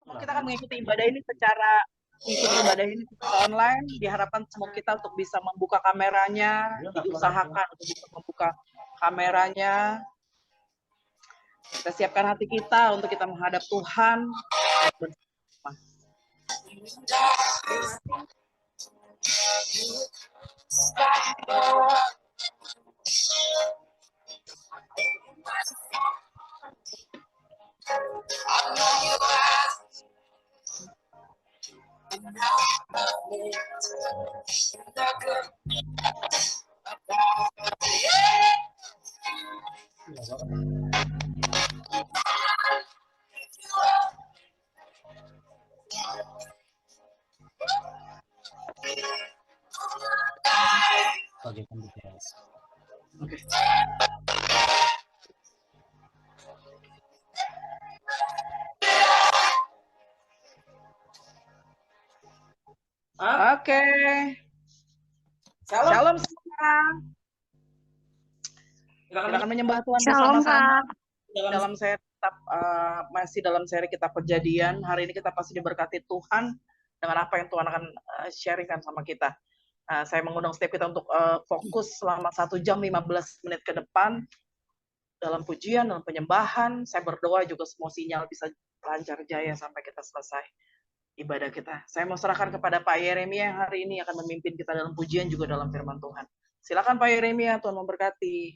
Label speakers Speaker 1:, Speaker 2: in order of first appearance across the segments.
Speaker 1: Kita akan mengikuti ibadah ini secara online. Diharapkan semua kita untuk bisa membuka kameranya, diusahakan untuk bisa membuka kameranya. Kita siapkan hati kita untuk kita menghadap Tuhan. Oke. Shalom semua. Kita akan menyembah Tuhan bersama-sama. Dalam seri tetap masih dalam seri Kitab Kejadian. Hari ini kita pasti diberkati Tuhan dengan apa yang Tuhan akan sharingkan sama kita. Saya mengundang setiap kita untuk fokus selama 1 jam 15 menit ke depan dalam pujian, dalam penyembahan. Saya berdoa juga semua sinyal bisa lancar jaya sampai kita selesai ibadah kita. Saya mau serahkan kepada Pak Yeremia yang hari ini akan memimpin kita dalam pujian juga dalam firman Tuhan. Silakan Pak Yeremia, Tuhan memberkati.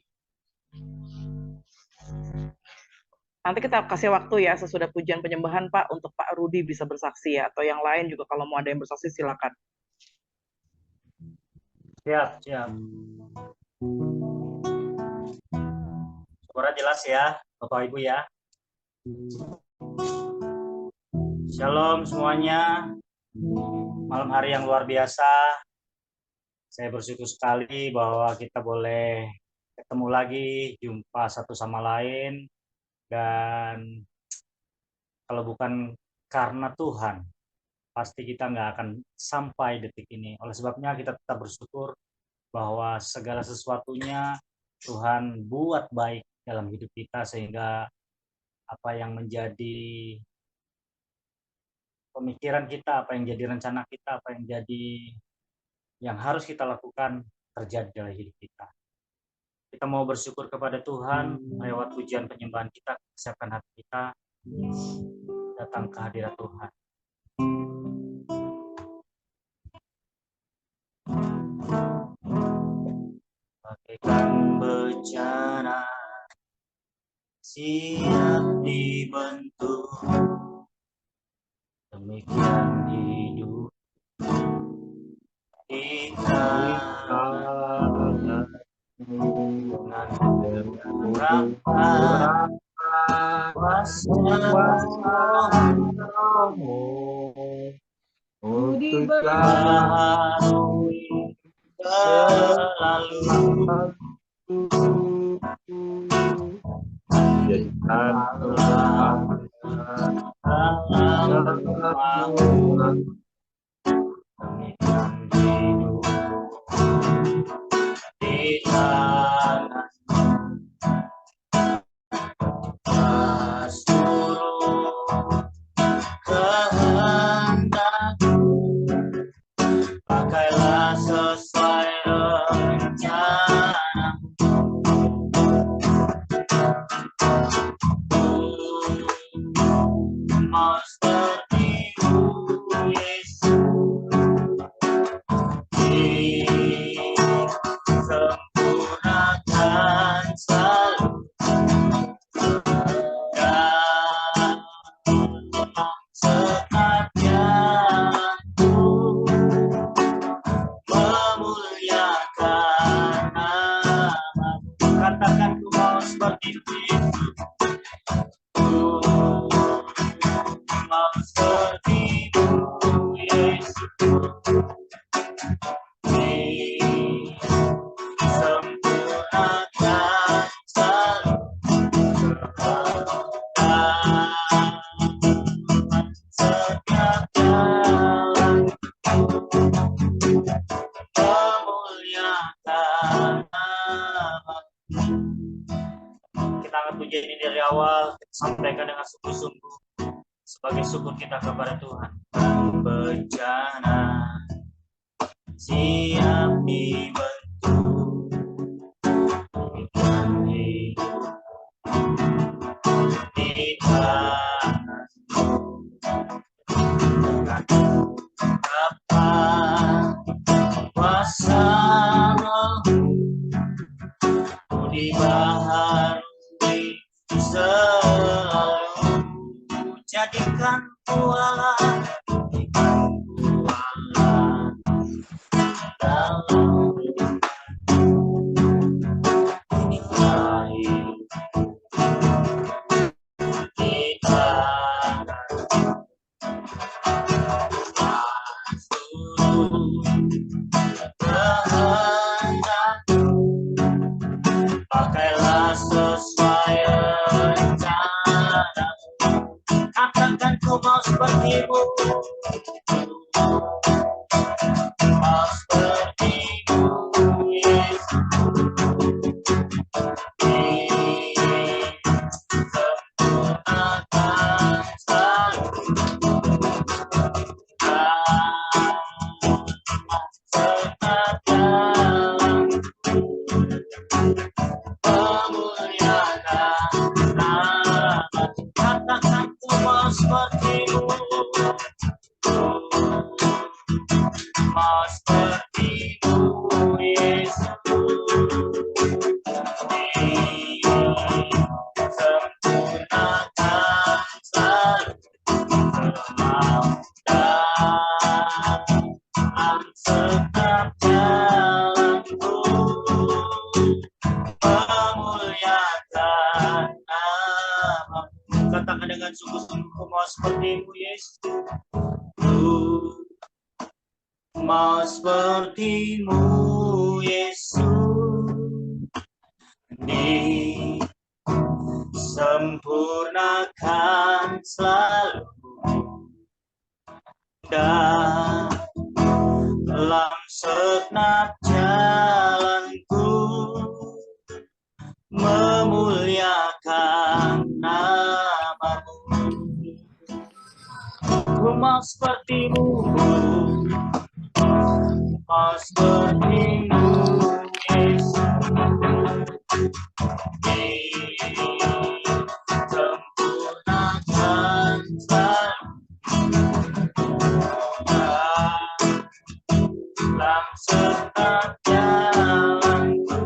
Speaker 1: Nanti kita kasih waktu ya sesudah pujian penyembahan Pak untuk Pak Rudi bisa bersaksi ya, atau yang lain juga kalau mau ada yang bersaksi silakan.
Speaker 2: Siap. Suara jelas ya, Bapak Ibu ya. Shalom semuanya. Malam hari yang luar biasa. Saya bersyukur sekali bahwa kita boleh ketemu lagi, jumpa satu sama lain. Dan kalau bukan karena Tuhan, pasti kita nggak akan sampai detik ini. Oleh sebabnya kita tetap bersyukur bahwa segala sesuatunya Tuhan buat baik dalam hidup kita, sehingga apa yang menjadi pemikiran kita, apa yang jadi rencana kita, apa yang jadi yang harus kita lakukan terjadi dalam hidup kita. Kita mau bersyukur kepada Tuhan lewat pujian penyembahan kita, siapkan hati kita datang ke hadirat Tuhan. Bagaikan bencana siap dibentuk, demikian hidup kita dengan berangkat kuasa-Mu dibaharui selalu. Jadikan demikian hidup di tanah seluruh kehendak-Mu, pakailah sesuai rencana. Mau seperti-Mu Yesus, disempurnakan selalu. Setiap memuliakan nama-Mu. Katakan ku mau seperti Yesus, ku mau seperti-Mu Yesus, disempurnakan selalu. Setiap jalan memuliakan nama-Mu. Kita angkat pujian ini dari awal, kita sampaikan dengan sungguh-sungguh Bagi syukur kita kepada Tuhan. Bencana siap dibentuk, di tangan apa kuasa-Mu dibaharui selalu, jadikan Allah dalam lahir kita kehendak, pakailah sesuai rencana, katakan ku mau seperti-Mu, mau seperti-Mu Yesus, disempurnakan selalu serta dalam memuliakan nama, katakan ku mau seperti-Mu, mau seperti-Mu Yesus, disempurnakan selalu dalam setiap jalanku, memuliakan nama-Mu. Katakan dengan sungguh-sungguh, mau seperti-Mu Yesus, mau seperti-Mu Yesus, disempurnakan selalu dalam segenap jalanku, memuliakan nama-Mu. Ku mau seperti-Mu, mau seperti-Mu Yesus, disempurnakan selalu dalam setiap jalanku,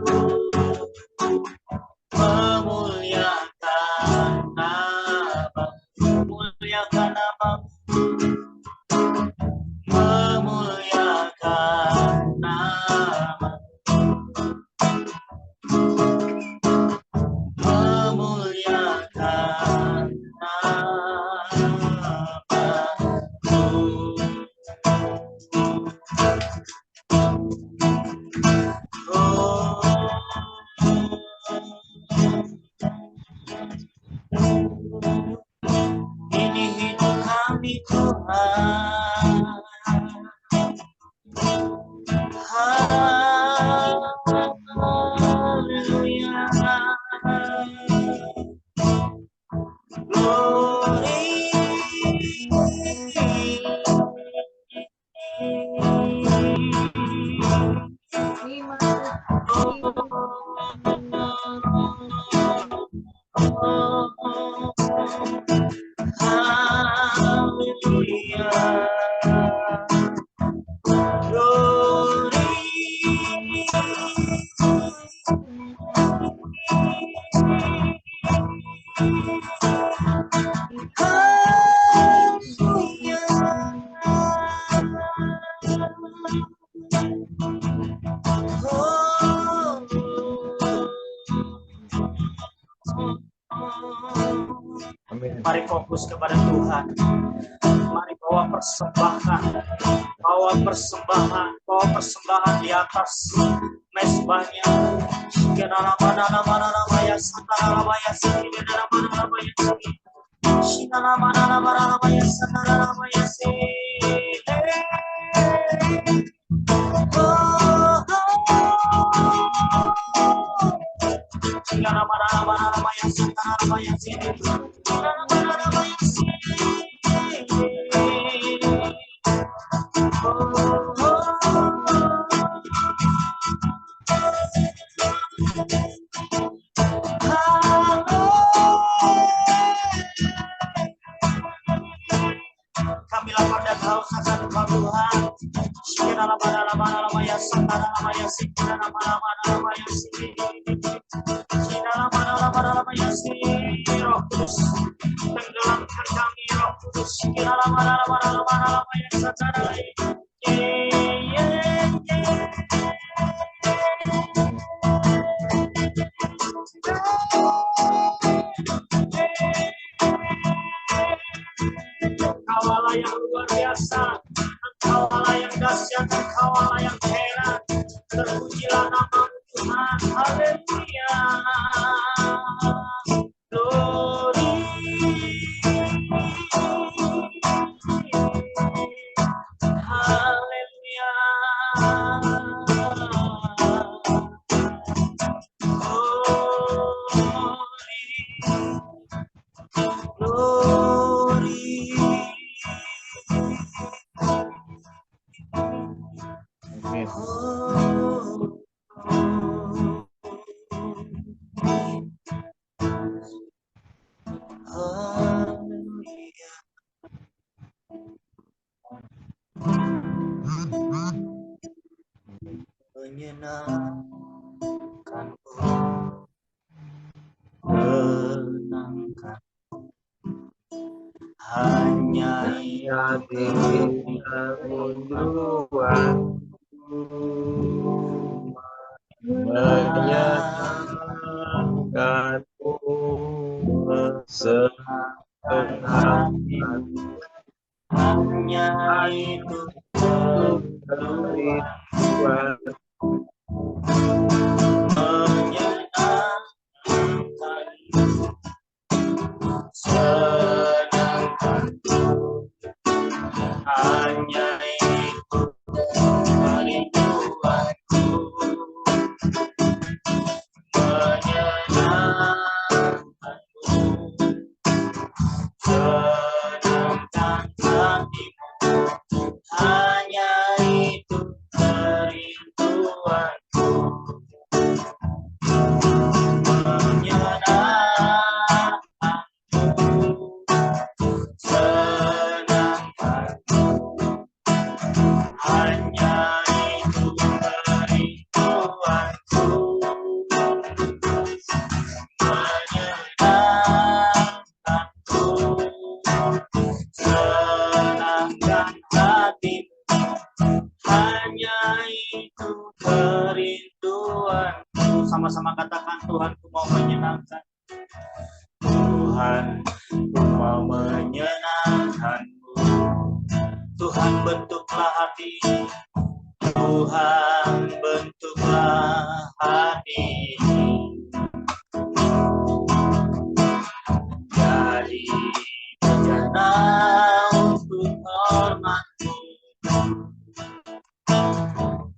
Speaker 2: memuliakan nama-Mu, memuliakan nama-Mu, memuliakan nama-Mu, memuliakan nama-Mu. Ini hidup kami Tuhan, haleluya, glory. Mari fokus kepada Tuhan. Mari bawa persembahan di atas mezbahnya. Kami lapar dan haus akan Engkau Tuhan. Sikina lama ya sakana lama ya sikina lama ya sikina lama ya si Roh Kudus tenggelamkan kami Roh Kudus. Sikina lama ya sakana Engkaulah yang luar biasa, Engkaulah yang dahsyat, Engkaulah yang heran. Terpujilah nama Tuhan, haleluya. Glory, haleluya. Glory. Menyenangkanku, menangkan hanya
Speaker 3: menyenangkanku senang
Speaker 2: hanya itu
Speaker 3: Tuhan
Speaker 2: menyenangkan senangkanku hanya itu kerinduanku menyenangkanku senangkan hatimu hanya itu kerinduanku menyenangkanku senangkanku hanya itu kerinduanku menyenangkanku senangkan hatimu hanya itu kerinduanku. Sama-sama katakan, Tuhan ku mau menyenangkan, Tuhan ku mau menyenangkanmu. Tuhan bentuklah hati, Tuhan bentuklah hati jadi bejana untuk hormatmu,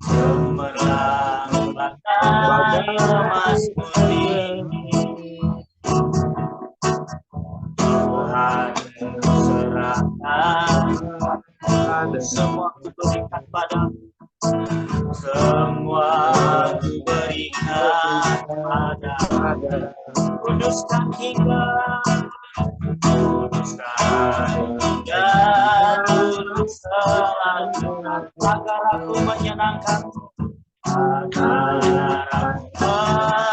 Speaker 2: cemerlang bagai emas putih. Tuhan serahkan semua kuberikan padamu, semua kuberikan padamu. Kuduskan hingga tulus selalu, agar aku menyenangkanmu, agar aku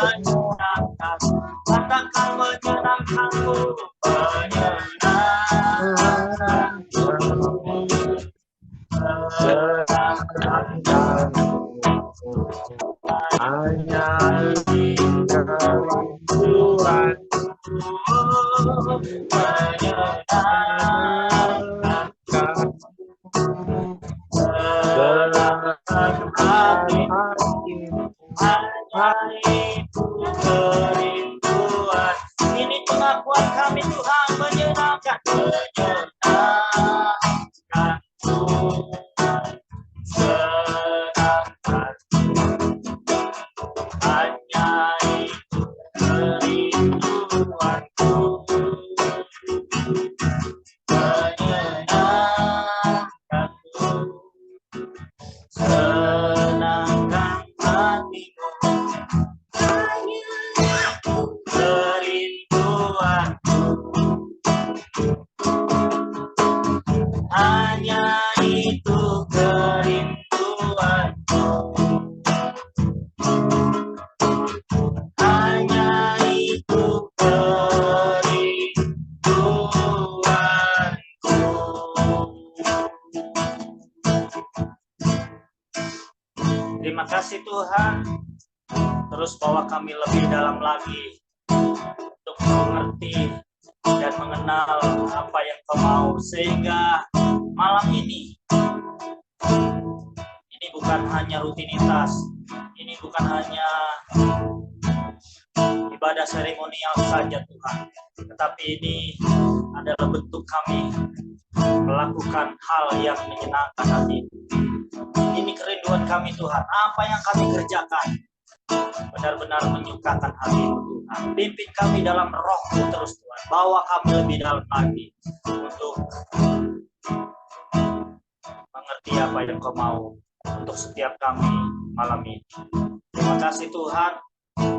Speaker 2: menyenangkan, katakan menyenangkanmu,
Speaker 3: hanya kerinduan
Speaker 2: kerinduan. Ini pengakuan kami, Tuhan, menyenangkan, senangkan, hanya itu kerinduanku, menyenangkanku, senangkan hatimu, hanya itu kerinduanku, Hanya itu kerinduanku, hanya itu kerinduanku. Terima kasih Tuhan, terus bawa kami lebih dalam lagi untuk mengerti dan mengenal apa yang Kau mau, sehingga malam ini bukan hanya rutinitas, ini bukan hanya ibadah seremonial saja Tuhan, tetapi ini adalah bentuk kami melakukan hal yang menyenangkan hati. Ini kerinduan kami Tuhan, apa yang kami kerjakan benar-benar menyukakan hati-Mu Tuhan. Pimpin kami dalam Roh-Mu terus Tuhan, bawa kami lebih dalam lagi untuk mengerti apa yang Kau mau untuk setiap kami malam ini. Terima kasih Tuhan,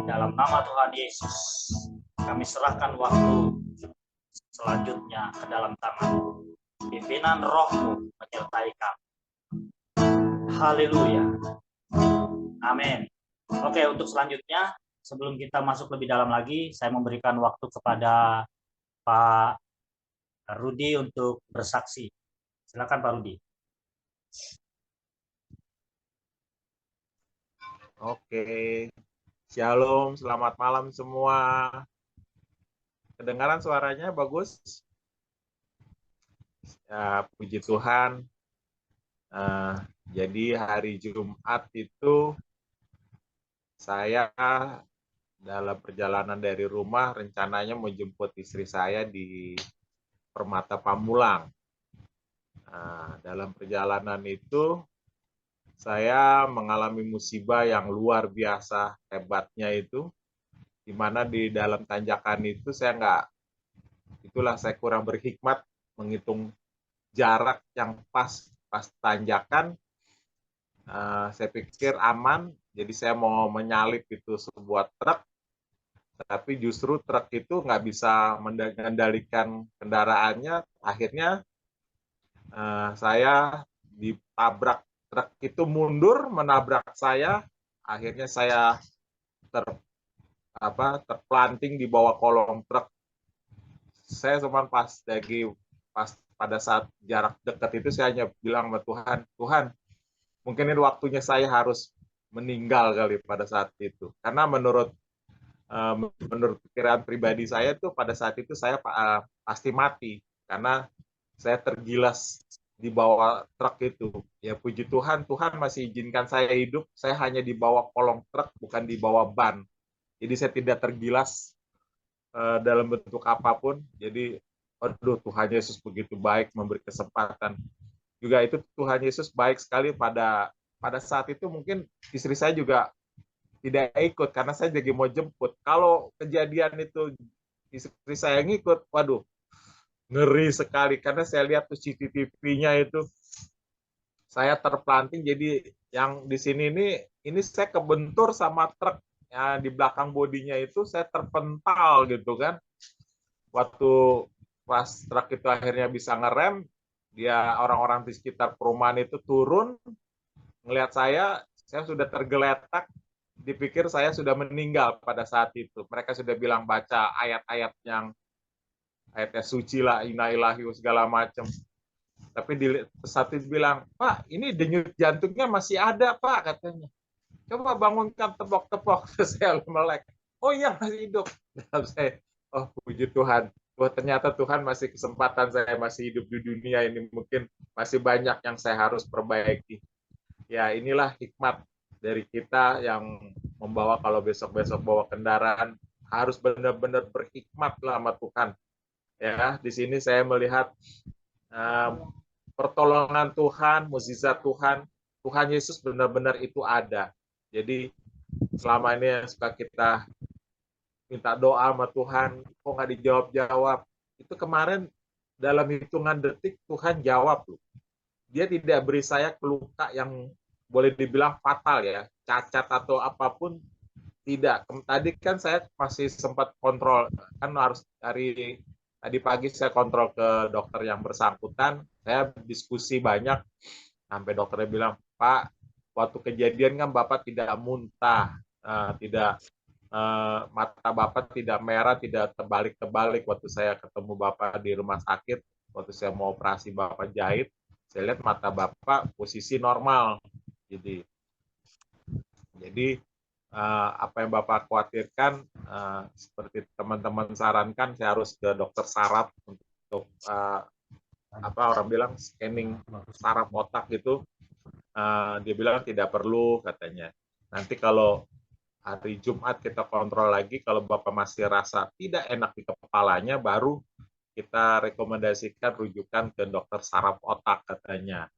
Speaker 2: dalam nama Tuhan Yesus kami serahkan waktu selanjutnya ke dalam tangan-Mu. Pimpinan Roh-Mu menyertai kami. Haleluya. Amin. Oke, untuk selanjutnya, sebelum kita masuk lebih dalam lagi, saya memberikan waktu kepada Pak Rudi untuk bersaksi. Silakan Pak Rudi.
Speaker 3: Oke, Shalom, selamat malam semua. Kedengaran suaranya bagus? Ya, puji Tuhan. Jadi hari Jumat itu saya dalam perjalanan dari rumah rencananya mau jemput istri saya di Permata Pamulang. Dalam perjalanan itu saya mengalami musibah yang luar biasa hebatnya itu, di mana di dalam tanjakan itu saya kurang berhikmat menghitung jarak yang pas tanjakan. Saya pikir aman, jadi saya mau menyalip itu sebuah truk, tapi justru truk itu nggak bisa mengendalikan kendaraannya. Akhirnya saya ditabrak, truk itu mundur menabrak saya. Akhirnya saya terpelanting di bawah kolong truk. Saya cuma pas pada saat jarak dekat itu saya hanya bilang sama Tuhan, Tuhan, mungkin ini waktunya saya harus meninggal kali pada saat itu. Karena menurut pikiran pribadi saya tuh pada saat itu saya pasti mati karena saya tergilas di bawah truk itu. Ya puji Tuhan, Tuhan masih izinkan saya hidup. Saya hanya di bawah kolong truk, bukan di bawah ban. Jadi saya tidak tergilas dalam bentuk apapun. Jadi, aduh, Tuhan Yesus begitu baik memberi kesempatan. Juga itu Tuhan Yesus baik sekali pada saat itu. Mungkin istri saya juga tidak ikut karena saya jadi mau jemput. Kalau kejadian itu istri saya ngikut, waduh, ngeri sekali karena saya lihat tuh CCTV-nya itu saya terpelanting. Jadi yang di sini ini saya kebentur sama truk ya, di belakang bodinya itu saya terpental gitu kan. Waktu pas truk itu akhirnya bisa ngerem, dia orang-orang di sekitar perumahan itu turun ngelihat saya sudah tergeletak, dipikir saya sudah meninggal pada saat itu. Mereka sudah bilang baca ayat-ayat yang ayatnya suci lah, inna ilahi segala macam. Tapi di satu bilang, Pak, ini denyut jantungnya masih ada, Pak, katanya. Coba bangunkan, tepok-tepok. Saya melek. Oh iya, masih hidup. Saya, oh puji Tuhan. Wah, ternyata Tuhan masih kesempatan saya masih hidup di dunia ini. Mungkin masih banyak yang saya harus perbaiki. Ya, inilah hikmat dari kita yang membawa, kalau besok-besok bawa kendaraan, harus benar-benar berhikmat lah sama Tuhan. Ya, di sini saya melihat pertolongan Tuhan, mukjizat Tuhan, Tuhan Yesus benar-benar itu ada. Jadi selama ini yang suka kita minta doa sama Tuhan, kok nggak dijawab-jawab. Itu kemarin dalam hitungan detik Tuhan jawab loh. Dia tidak beri saya luka yang boleh dibilang fatal ya, cacat atau apapun. Tidak. Tadi kan saya masih sempat kontrol, kan harus dari Tadi pagi saya kontrol ke dokter yang bersangkutan, saya diskusi banyak, sampai dokternya bilang, Pak, waktu kejadian kan Bapak tidak muntah, tidak mata Bapak tidak merah, tidak terbalik-terbalik waktu saya ketemu Bapak di rumah sakit, waktu saya mau operasi Bapak jahit, saya lihat mata Bapak posisi normal. Jadi apa yang Bapak khawatirkan, seperti teman-teman sarankan, saya harus ke dokter saraf untuk apa orang bilang scanning saraf otak gitu. Dia bilang tidak perlu katanya. Nanti kalau hari Jumat kita kontrol lagi, kalau Bapak masih rasa tidak enak di kepalanya, baru kita rekomendasikan rujukan ke dokter saraf otak katanya.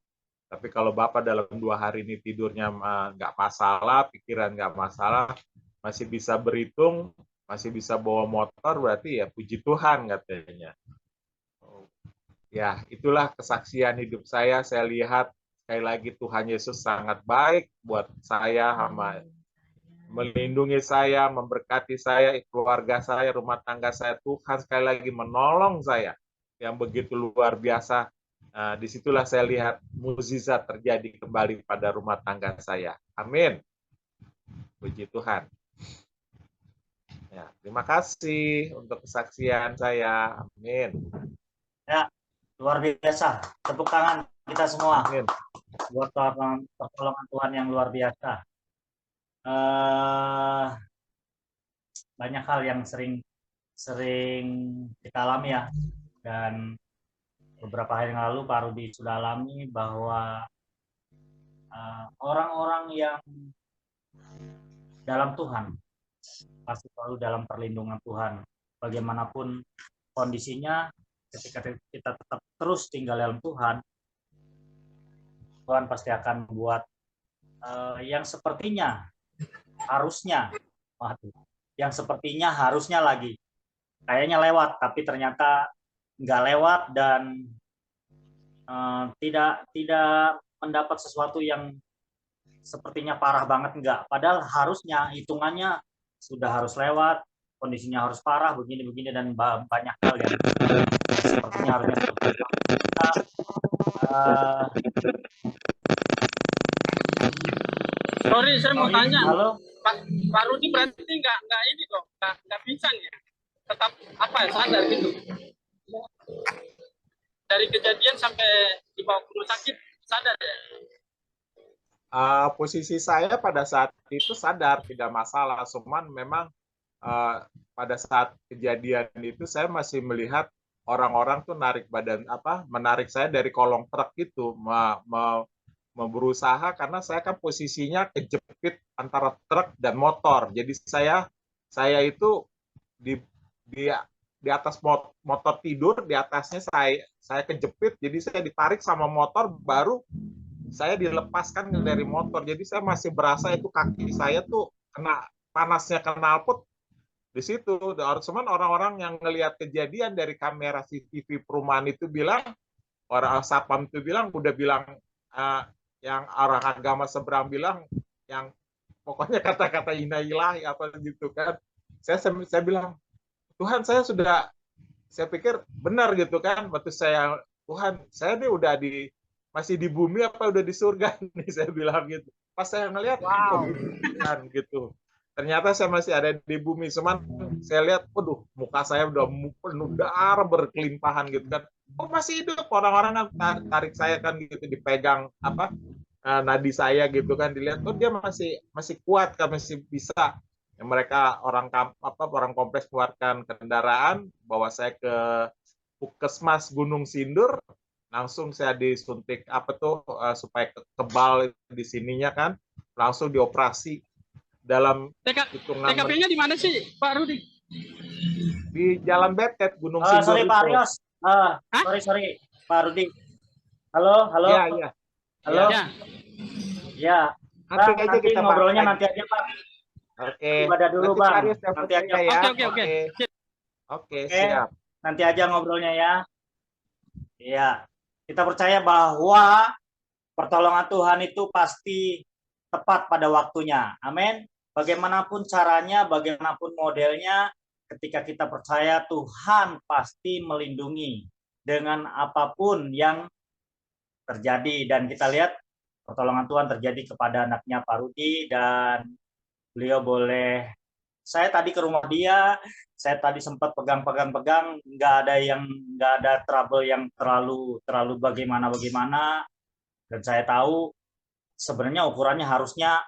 Speaker 3: Tapi kalau Bapak dalam 2 hari ini tidurnya nggak masalah, pikiran nggak masalah, masih bisa berhitung, masih bisa bawa motor, berarti ya puji Tuhan katanya. Ya, itulah kesaksian hidup saya. Saya lihat sekali lagi Tuhan Yesus sangat baik buat saya, melindungi saya, memberkati saya, keluarga saya, rumah tangga saya. Tuhan sekali lagi menolong saya yang begitu luar biasa. Disitulah saya lihat mukjizat terjadi kembali pada rumah tangga saya. Amin. Puji Tuhan. Ya, terima kasih untuk kesaksian saya. Amin.
Speaker 2: Ya, luar biasa. Tepuk tangan kita semua.
Speaker 3: Amin.
Speaker 2: Buat pertolongan Tuhan yang luar biasa. Banyak hal yang sering kita alami ya. Dan beberapa hari yang lalu Pak Rudi sudah alami bahwa orang-orang yang dalam Tuhan pasti selalu dalam perlindungan Tuhan. Bagaimanapun kondisinya, ketika kita tetap terus tinggal dalam Tuhan, Tuhan pasti akan membuat yang sepertinya harusnya, lagi kayaknya lewat, tapi ternyata nggak lewat dan tidak mendapat sesuatu yang sepertinya parah banget, enggak. Padahal harusnya hitungannya sudah harus lewat, kondisinya harus parah, begini dan banyak hal yang sepertinya harusnya
Speaker 4: sorry, saya mau tanya.
Speaker 2: Halo?
Speaker 4: Pak Rudi berarti nggak ini dong, nggak pingsan ya? Tetap sadar gitu. Dari kejadian sampai dibawa ke rumah sakit sadar ya?
Speaker 3: Posisi saya pada saat itu sadar, tidak masalah. Cuman memang pada saat kejadian itu saya masih melihat orang-orang tuh menarik saya dari kolong truk itu, berusaha, karena saya kan posisinya kejepit antara truk dan motor. Jadi saya itu di atas motor tidur, di atasnya saya kejepit, jadi saya ditarik sama motor, baru saya dilepaskan dari motor. Jadi saya masih berasa itu kaki saya tuh kena panasnya knalpot di situ. Cuman orang-orang yang ngelihat kejadian dari kamera CCTV perumahan itu bilang, orang satpam itu udah bilang, yang orang agama seberang bilang, yang pokoknya kata-kata inna ilahi apa gitu kan. Saya bilang, Tuhan, saya pikir benar gitu kan. Waktu Tuhan, saya nih udah masih di bumi apa udah di surga nih, saya bilang gitu. Pas saya ngelihat, wow, kan gitu. Ternyata saya masih ada di bumi, cuman saya lihat, waduh, muka saya udah penuh darah berkelimpahan gitu kan. Oh, masih hidup, orang-orang kan tarik saya kan gitu, dipegang nadi saya gitu kan, dilihat, oh dia masih kuat kan, masih bisa. Mereka orang kompleks keluarkan kendaraan, bawa saya ke Puskesmas Gunung Sindur, langsung saya disuntik supaya kebal di sininya kan, langsung dioperasi dalam hitungan.
Speaker 4: TKP-nya di mana sih, Pak Rudi?
Speaker 3: Di Jalan Betet, Gunung Sindur.
Speaker 2: Sorry Pak Arios. Sorry Pak Rudi. Halo.
Speaker 3: Iya.
Speaker 2: Halo. Ya. Nanti ngobrolnya nanti aja Pak.
Speaker 3: Oke.
Speaker 2: Ibadah dulu Bang. Nanti aja
Speaker 3: ya. Oke, siap.
Speaker 2: Nanti aja ngobrolnya ya. Iya. Kita percaya bahwa pertolongan Tuhan itu pasti tepat pada waktunya. Amin. Bagaimanapun caranya, bagaimanapun modelnya, ketika kita percaya Tuhan pasti melindungi dengan apapun yang terjadi. Dan kita lihat pertolongan Tuhan terjadi kepada anaknya Pak Rudi, dan beliau boleh, saya tadi ke rumah dia, saya tadi sempat pegang, nggak ada trouble yang terlalu bagaimana, dan saya tahu sebenarnya ukurannya harusnya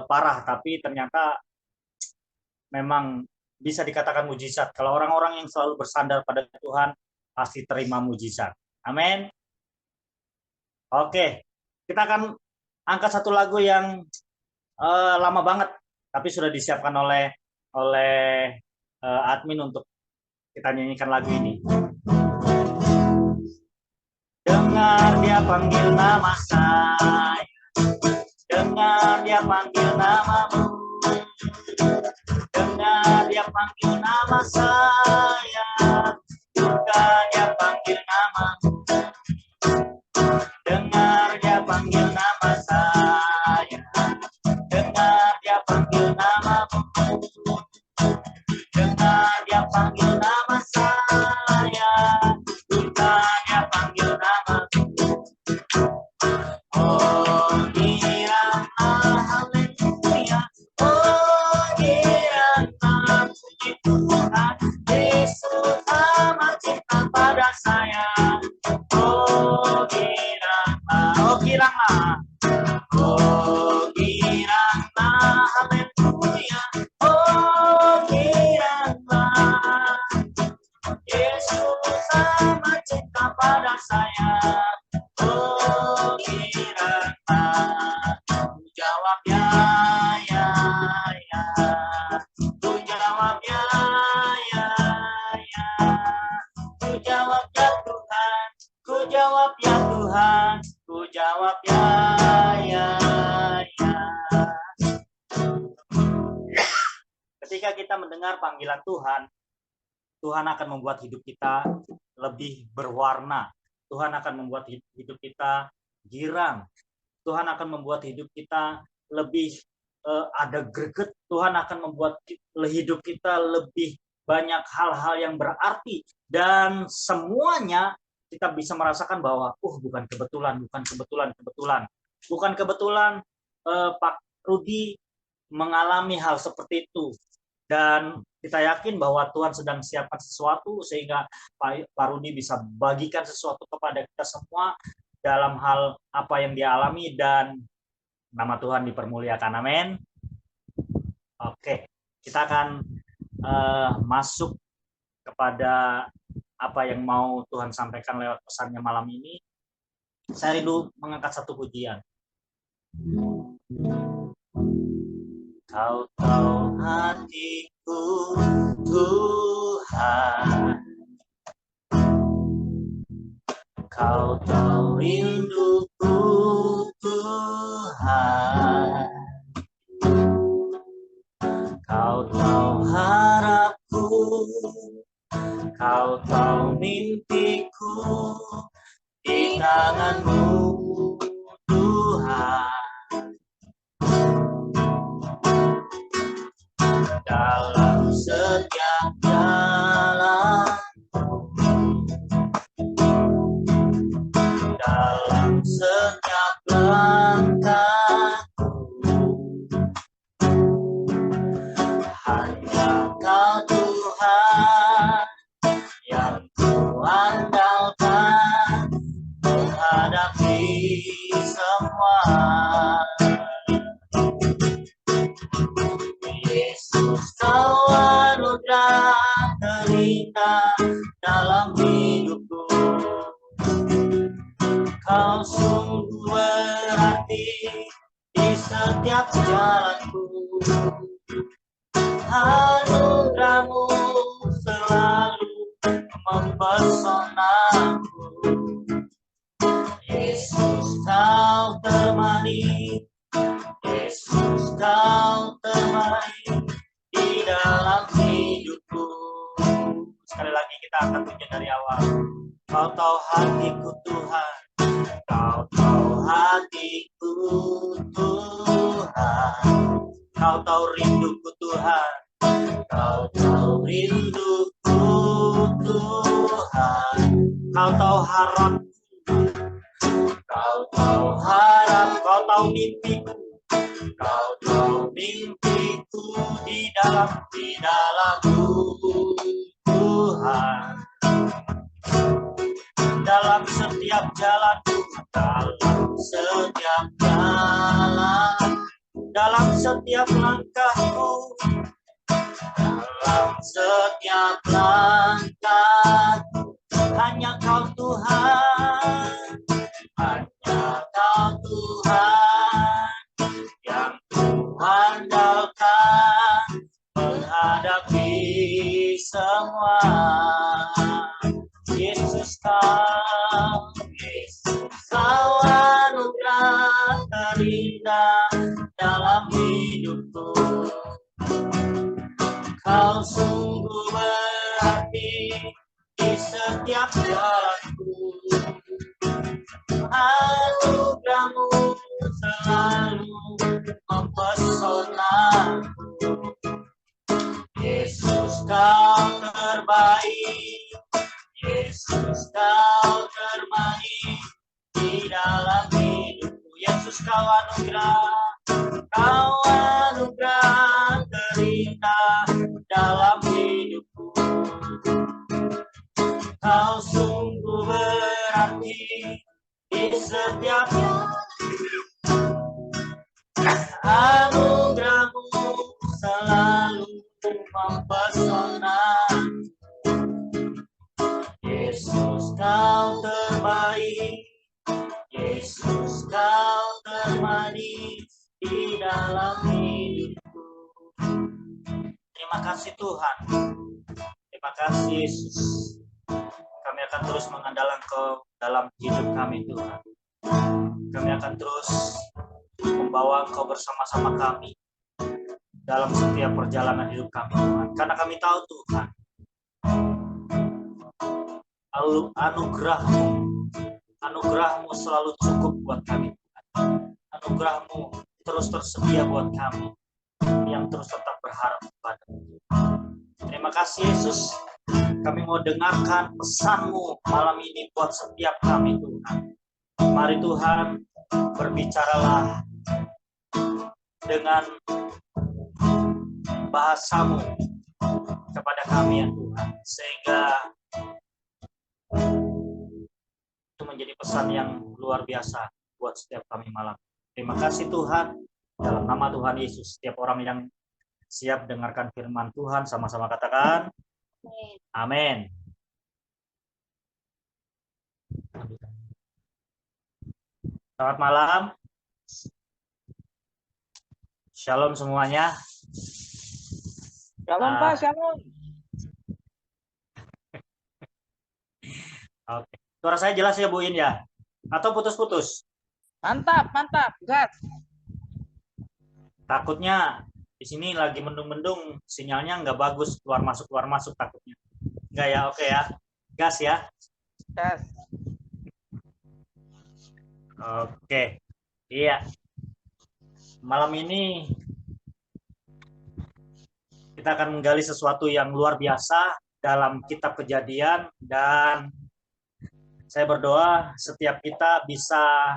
Speaker 2: parah, tapi ternyata memang bisa dikatakan mujizat. Kalau orang-orang yang selalu bersandar pada Tuhan pasti terima mujizat. Amin. Oke, kita akan angkat satu lagu yang lama banget, tapi sudah disiapkan oleh admin untuk kita nyanyikan lagu ini. Dengar dia panggil nama saya, dengar dia panggil namamu, dengar dia panggil nama saya, juga dia panggil namamu. Dengar dia panggil nama saya, dengar dia panggil namamu, dengar dia panggil nama saya, juga dia panggil namamu. Oh Irama haleluya, oh Irama puji Tuhan, Yesus amat cinta pada saya. Oh Irama, oh Irama, oh Irama haleluya, oh Irama, Yesus amat cinta pada saya. Oh Irama, ku jawab ya, ya, ya, ku jawab ya, ya, ya, ku jawab ya Tuhan, ku jawab ya Tuhan, ku jawab ya, ya, ya. Ketika kita mendengar panggilan Tuhan, Tuhan akan membuat hidup kita lebih berwarna. Tuhan akan membuat hidup kita girang. Tuhan akan membuat hidup kita lebih ada greget. Tuhan akan membuat hidup kita lebih banyak hal-hal yang berarti. Dan semuanya kita bisa merasakan bahwa bukan kebetulan. Bukan kebetulan Pak Rudi mengalami hal seperti itu. Dan kita yakin bahwa Tuhan sedang siapkan sesuatu sehingga Pak Rudi bisa bagikan sesuatu kepada kita semua dalam hal apa yang dia alami, dan nama Tuhan dipermuliakan. Amin. Oke, kita akan masuk kepada apa yang mau Tuhan sampaikan lewat pesannya malam ini. Saya rindu mengangkat satu pujian. Kau tahu hatiku Tuhan, Kau tahu rinduku Tuhan, Kau tahu harapku, Kau tahu mimpiku di tangan-Mu Tuhan. Dalam setiap jalan, dalam setiap langkahku, hanya Kau Tuhan yang ku andalkan menghadapi semua. Yesus, Kau anugerah terindah dalam hidupku. Kau sungguh berarti di setiap jalanku. Anugerah-Mu selalu mempesonaku. Yesus, Kau temani, Yesus, Kau temani di dalam hidupku. Sekali lagi kita akan tunjuk dari awal. Kau tahu hatiku Tuhan, Kau tahu hatiku Tuhan, Kau tahu rinduku Tuhan, Kau tahu rinduku Tuhan, Kau tahu harap, Kau tahu harap, Kau tahu mimpiku, Kau tahu mimpiku di dalamku Tuhan. Dalam setiap jalanku, dalam setiap jalan, dalam setiap langkahku, dalam setiap langkah, hanya Kau Tuhan, hanya Kau Tuhan yang kuandalkan menghadapi semua. Yesus Kau anugerah terindah dalam hidupku. Kau sungguh berarti di setiap jalanku. Anugerahmu selalu mempesona. Yesus Kau terbaik, Yesus Kau terbaik di dalam hidupku. Yesus Kau anugerah terindah dalam hidupku. Kau sungguh berarti di setiap anugerahmu selalu mempesona. Yesus Kau terbaik, Yesus Kau terbaik di dalam hidupku. Terima kasih Tuhan, terima kasih Yesus. Kami akan terus mengandalkan Kau dalam hidup kami Tuhan. Kami akan terus membawa Engkau bersama-sama kami dalam setiap perjalanan hidup kami Tuhan. Karena kami tahu Tuhan, anugerahmu selalu cukup buat kami Tuhan. Anugerahmu terus tersedia buat kami yang terus tetap berharap kepada-Mu. Terima kasih Yesus. Kami mau dengarkan pesan-Mu malam ini buat setiap kami Tuhan. Mari Tuhan, berbicaralah dengan bahasa-Mu kepada kami ya Tuhan, sehingga itu menjadi pesan yang luar biasa buat setiap kami malam. Terima kasih Tuhan, dalam nama Tuhan Yesus. Setiap orang yang siap dengarkan firman Tuhan sama-sama katakan amin. Selamat malam. Shalom semuanya.
Speaker 1: Shalom Pak, shalom.
Speaker 2: Oke. Suara saya jelas ya Bu In ya? Atau putus-putus?
Speaker 1: Mantap, mantap, gas.
Speaker 2: Takutnya di sini lagi mendung-mendung, sinyalnya nggak bagus, keluar masuk takutnya. Nggak ya, oke ya. Gas ya.
Speaker 1: Gas.
Speaker 2: Oke. Iya. Malam ini kita akan menggali sesuatu yang luar biasa dalam kitab Kejadian, dan saya berdoa setiap kita bisa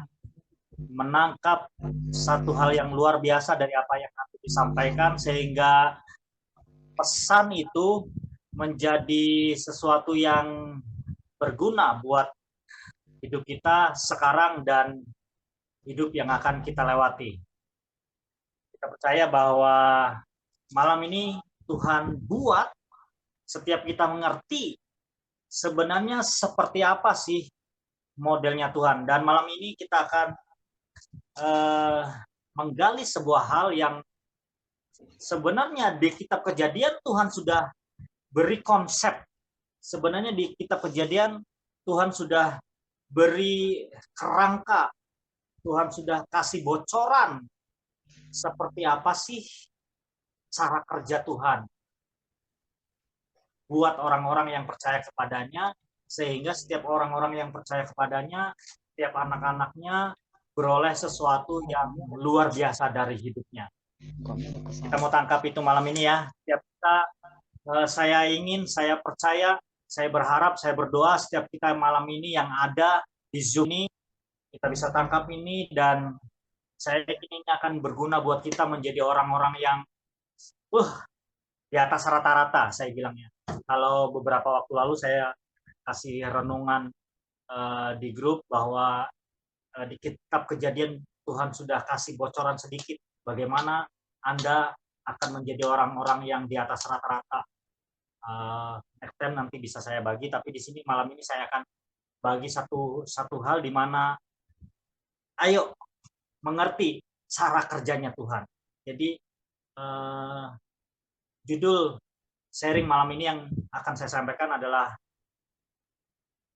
Speaker 2: menangkap satu hal yang luar biasa dari apa yang nanti disampaikan, sehingga pesan itu menjadi sesuatu yang berguna buat hidup kita sekarang dan hidup yang akan kita lewati. Kita percaya bahwa malam ini Tuhan buat setiap kita mengerti sebenarnya seperti apa sih modelnya Tuhan. Dan malam ini kita akan menggali sebuah hal yang sebenarnya di kitab Kejadian Tuhan sudah beri konsep. Sebenarnya di kitab Kejadian Tuhan sudah beri kerangka, Tuhan sudah kasih bocoran seperti apa sih cara kerja Tuhan buat orang-orang yang percaya kepadanya, sehingga setiap orang-orang yang percaya kepadanya, setiap anak-anaknya beroleh sesuatu yang luar biasa dari hidupnya. Kita mau tangkap itu malam ini ya. Setiap kita Saya percaya, saya berharap, saya berdoa setiap kita malam ini yang ada di Zoom ini, kita bisa tangkap ini, dan saya yakin ini akan berguna buat kita menjadi orang-orang yang di atas rata-rata, saya bilangnya. Kalau beberapa waktu lalu saya kasih renungan di grup bahwa di kitab Kejadian Tuhan sudah kasih bocoran sedikit bagaimana Anda akan menjadi orang-orang yang di atas rata-rata. Next time nanti bisa saya bagi, tapi di sini malam ini saya akan bagi satu hal di mana ayo mengerti cara kerjanya Tuhan. Jadi judul sharing malam ini yang akan saya sampaikan adalah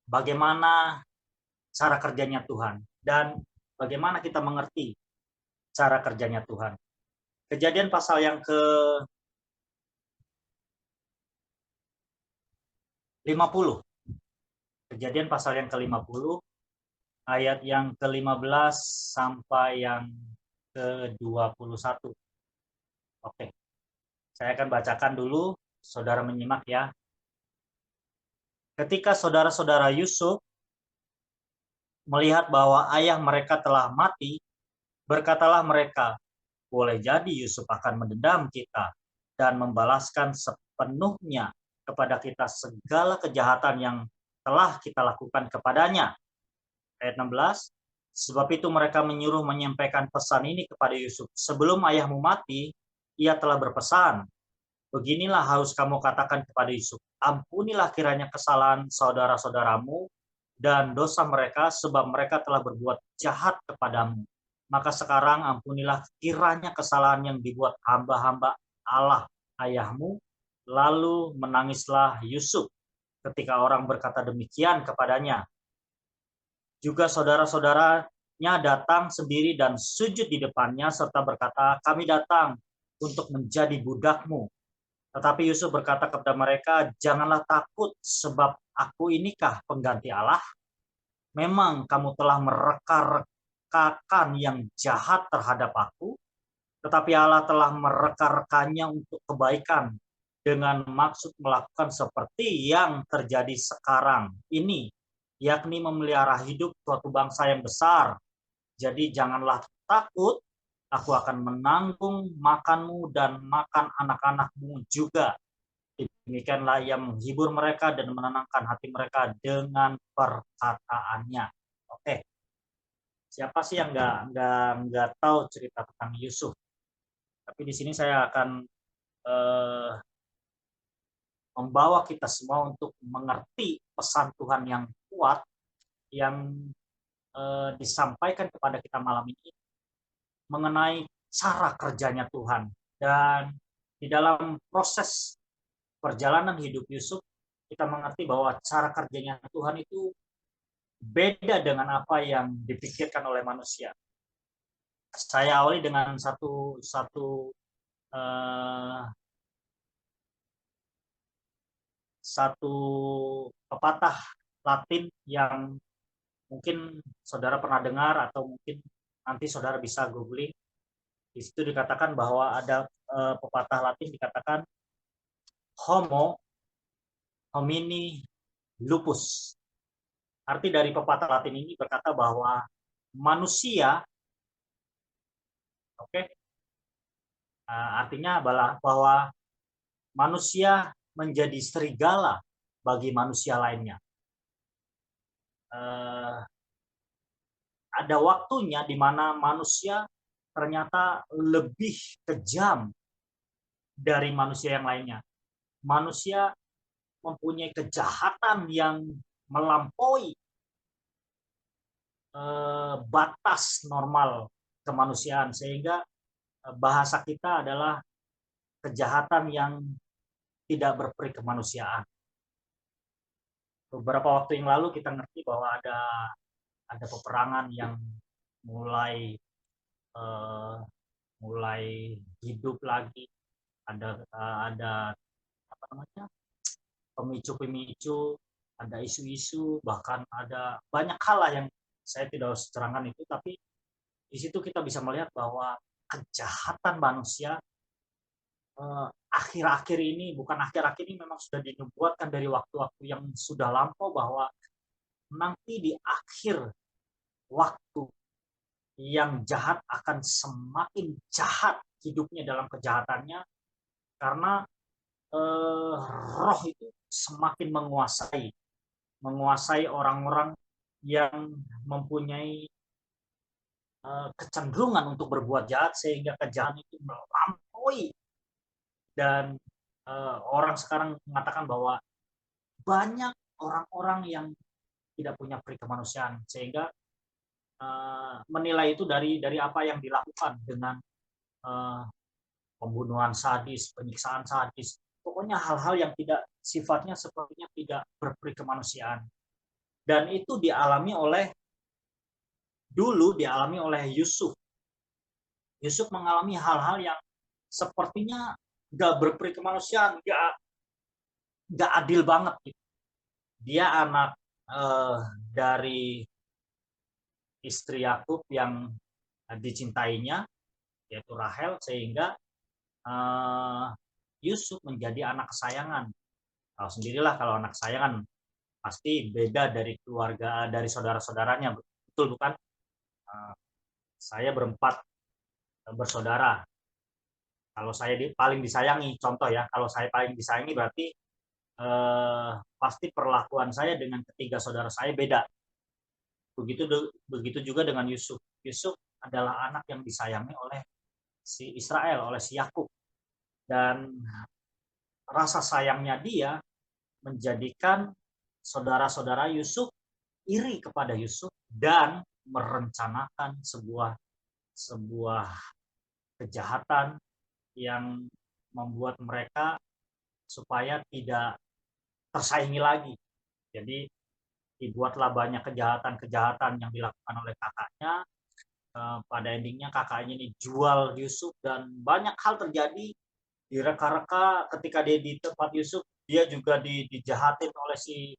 Speaker 2: bagaimana cara kerjanya Tuhan dan bagaimana kita mengerti cara kerjanya Tuhan. Kejadian pasal yang ke-50. Kejadian pasal yang ke-50, ayat yang ke-15 sampai yang ke-21. Oke. Saya akan bacakan dulu, saudara menyimak ya. Ketika saudara-saudara Yusuf melihat bahwa ayah mereka telah mati, berkatalah mereka, boleh jadi Yusuf akan mendendam kita dan membalaskan sepenuhnya kepada kita segala kejahatan yang telah kita lakukan kepadanya. Ayat 16, sebab itu mereka menyuruh menyampaikan pesan ini kepada Yusuf. Sebelum ayahmu mati, ia telah berpesan, beginilah harus kamu katakan kepada Yusuf, ampunilah kiranya kesalahan saudara-saudaramu dan dosa mereka, sebab mereka telah berbuat jahat kepadamu. Maka sekarang ampunilah kiranya kesalahan yang dibuat hamba-hamba Allah ayahmu. Lalu menangislah Yusuf ketika orang berkata demikian kepadanya. Juga saudara-saudaranya datang sendiri dan sujud di depannya serta berkata, kami datang untuk menjadi budakmu. Tetapi Yusuf berkata kepada mereka, janganlah takut, sebab aku inikah pengganti Allah? Memang kamu telah mereka-rekakan yang jahat terhadap aku, tetapi Allah telah mereka-rekannya untuk kebaikan dengan maksud melakukan seperti yang terjadi sekarang ini, yakni memelihara hidup suatu bangsa yang besar. Jadi janganlah takut, aku akan menanggung makanmu dan makan anak-anakmu juga. Demikianlah ia menghibur mereka dan menenangkan hati mereka dengan perkataannya. Oke, siapa sih yang nggak tahu cerita tentang Yusuf? Tapi di sini saya akan membawa kita semua untuk mengerti pesan Tuhan yang kuat yang disampaikan kepada kita malam ini mengenai cara kerjanya Tuhan. Dan di dalam proses perjalanan hidup Yusuf, kita mengerti bahwa cara kerjanya Tuhan itu beda dengan apa yang dipikirkan oleh manusia. Saya awali dengan satu pepatah Latin yang mungkin saudara pernah dengar atau mungkin nanti saudara bisa googling. Di situ dikatakan bahwa ada pepatah Latin dikatakan homo homini lupus. Arti dari pepatah Latin ini berkata bahwa manusia, artinya bahwa manusia menjadi serigala bagi manusia lainnya. Ada waktunya di mana manusia ternyata lebih kejam dari manusia yang lainnya. Manusia mempunyai kejahatan yang melampaui batas normal kemanusiaan, sehingga bahasa kita adalah kejahatan yang tidak berperi kemanusiaan. Beberapa waktu yang lalu kita ngerti bahwa ada peperangan yang mulai hidup lagi, ada apa namanya, pemicu-pemicu, ada isu-isu, bahkan ada banyak hal yang saya tidak harus terangkan itu, tapi di situ kita bisa melihat bahwa kejahatan manusia akhir-akhir ini, bukan akhir-akhir ini, memang sudah dinubuatkan dari waktu-waktu yang sudah lampau bahwa nanti di akhir waktu yang jahat akan semakin jahat hidupnya dalam kejahatannya, karena roh itu semakin menguasai orang-orang yang mempunyai kecenderungan untuk berbuat jahat, sehingga kejahatan itu melampaui. Dan orang sekarang mengatakan bahwa banyak orang-orang yang tidak punya peri kemanusiaan, sehingga menilai itu dari apa yang dilakukan dengan pembunuhan sadis, penyiksaan sadis, pokoknya hal-hal yang tidak sifatnya sepertinya tidak berperi kemanusiaan. Dan itu dialami oleh Yusuf. Yusuf mengalami hal-hal yang sepertinya nggak berperi kemanusiaan, nggak adil banget gitu. Dia anak dari istri Yakub yang dicintainya, yaitu Rahel, sehingga Yusuf menjadi anak kesayangan. Tahu sendirilah kalau anak kesayangan pasti beda dari keluarga, dari saudara-saudaranya, betul bukan? Saya berempat bersaudara. Kalau saya paling disayangi, contoh ya, kalau saya paling disayangi berarti pasti perlakuan saya dengan ketiga saudara saya beda. Begitu juga dengan Yusuf. Yusuf adalah anak yang disayangi oleh si Israel, oleh si Yakub. Dan rasa sayangnya dia menjadikan saudara-saudara Yusuf iri kepada Yusuf dan merencanakan sebuah kejahatan yang membuat mereka supaya tidak tersaingi lagi. Jadi dibuatlah banyak kejahatan-kejahatan yang dilakukan oleh kakaknya. Pada endingnya kakaknya ini jual Yusuf, dan banyak hal terjadi di reka-reka. Ketika dia di tempat Yusuf, dia juga dijahatin oleh si